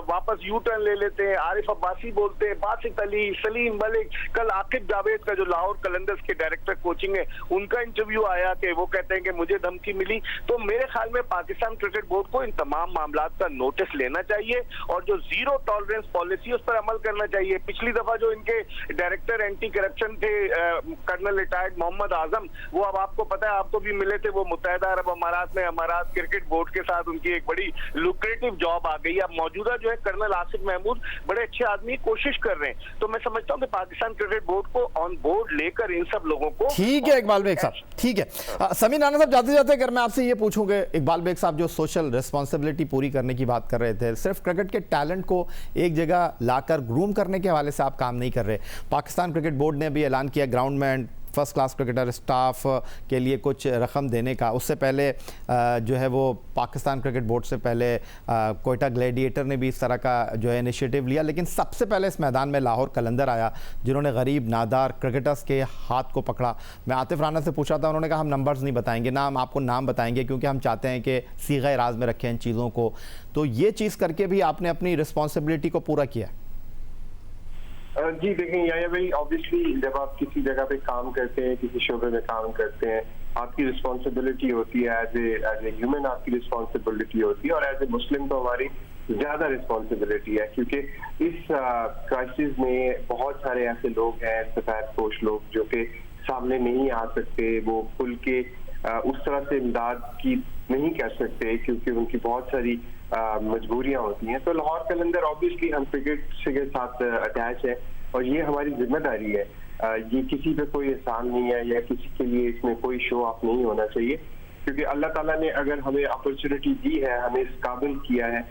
वापस यू टर्न ले लेते हैं, आरिफ अब्बासी बोलते हैं, बासित अली, सलीम मलिक, कल आकिब जावेद का जो लाहौर कलंदर्स के डायरेक्टर कोचिंग है उनका इंटरव्यू आया कि वो कहते हैं कि मुझे धमकी मिली। तो मेरे ख्याल में पाकिस्तान क्रिकेट बोर्ड को इन तमाम मामलात का नोटिस लेना चाहिए और जो 0 टॉलरेंस पॉलिसी उस पर अमल करना चाहिए। पिछली दफा जो इनके डायरेक्टर एंटी करप्शन थे कर्नल रिटायर्ड मोहम्मद आजम, वो अब आपको पता है, आपको भी मिले थे, वो मुत्तहिदा अरब अमारात में अमारात क्रिकेट बोर्ड के साथ उनकी एक बड़ी लुक्रेटिव जॉब आ गई। अब मौजूदा जो है कर्नल आसिफ महमूद बड़े अच्छे आदमी कोशिश कर रहे हैं। तो मैं समझता हूँ कि पाकिस्तान क्रिकेट बोर्ड को ऑन बोर्ड लेकर इन सब लोगों को, ठीक है इकबाल बेग साहब, ठीक है। समीन राना साहब, जाते जाते अगर मैं आपसे ये पूछूंगे, इकबाल बेग साहब जो सोशल रिस्पॉन्सिबिलिटी पूरी करने की बात कर रहे थे, सिर्फ क्रिकेट के टैलेंट को एक जगह लाकर ग्रूम करने के हवाले से आप काम नहीं कर रहे। पाकिस्तान क्रिकेट बोर्ड ने भी ऐलान किया ग्राउंड में फर्स्ट क्लास क्रिकेटर स्टाफ के लिए कुछ रकम देने का, उससे पहले जो है वो पाकिस्तान क्रिकेट बोर्ड से पहले कोयटा ग्लैडिएटर ने भी इस तरह का जो है इनिशिएटिव लिया, लेकिन सबसे पहले इस मैदान में लाहौर कलंदर आया जिन्होंने गरीब नादार क्रिकेटर्स के हाथ को पकड़ा। मैं आतिफ राना से पूछा था, उन्होंने कहा हम नंबर्स नहीं बताएंगे ना, हम आपको नाम बताएंगे क्योंकि हम चाहते हैं कि सीगा राज में रखें इन चीज़ों को। तो ये चीज़ करके भी आपने अपनी रिस्पॉन्सिबिलिटी को पूरा किया। जी देखें याया भाई, ऑब्वियसली जब आप किसी जगह पे काम करते हैं, किसी शोबे में काम करते हैं, आपकी रिस्पॉन्सिबिलिटी होती है एज ए ह्यूमन, आपकी रिस्पॉन्सिबिलिटी होती है, और एज ए मुस्लिम तो हमारी ज्यादा रिस्पॉन्सिबिलिटी है, क्योंकि इस क्राइसिस में बहुत सारे ऐसे लोग हैं, सफेदपोश लोग, जो कि सामने नहीं आ सकते, वो खुल के उस तरह से इमदाद की नहीं कर सकते क्योंकि उनकी बहुत सारी मजबूरियां होती हैं। तो लाहौर कलंदर ऑब्वियसली हम क्रिकेट के साथ अटैच है और ये हमारी जिम्मेदारी है। ये किसी पे कोई एहसान नहीं है या किसी के लिए इसमें कोई शो ऑफ नहीं होना चाहिए, क्योंकि अल्लाह ताला ने अगर हमें अपॉर्चुनिटी दी है, हमें इस काबिल किया है,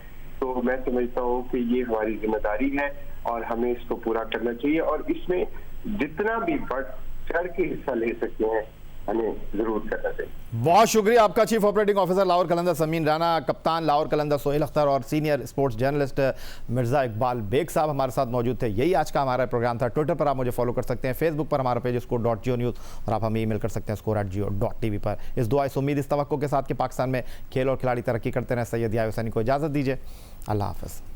तो मैं समझता हूँ कि ये हमारी जिम्मेदारी है और हमें इसको पूरा करना चाहिए, और इसमें जितना भी बढ़ चढ़ के हिस्सा ले सकते हैं हमें जरूर करना चाहिए। बहुत शुक्रिया आपका, chief operating officer Lahore Qalandar Sameen Rana, कप्तान लाहौर कलंदर सोहेल अख्तर और senior sports journalist Mirza Iqbal Baig साहब हमारे साथ मौजूद थे। यही आज का हमारा प्रोग्राम था। ट्विटर पर आप मुझे फॉलो कर सकते हैं, फेसबुक पर हमारा पेज score.geo न्यूज़, और आप हमें ईमेल कर सकते हैं score@geo.tv पर। इस दुआ इस उम्मीद इस तवक्को के साथ कि पाकिस्तान में खेल और खिलाड़ी तरक्की करते रहें। सैयद याया हुसैनी को इजाज़त दीजिए। अल्लाह हाफ़िज़।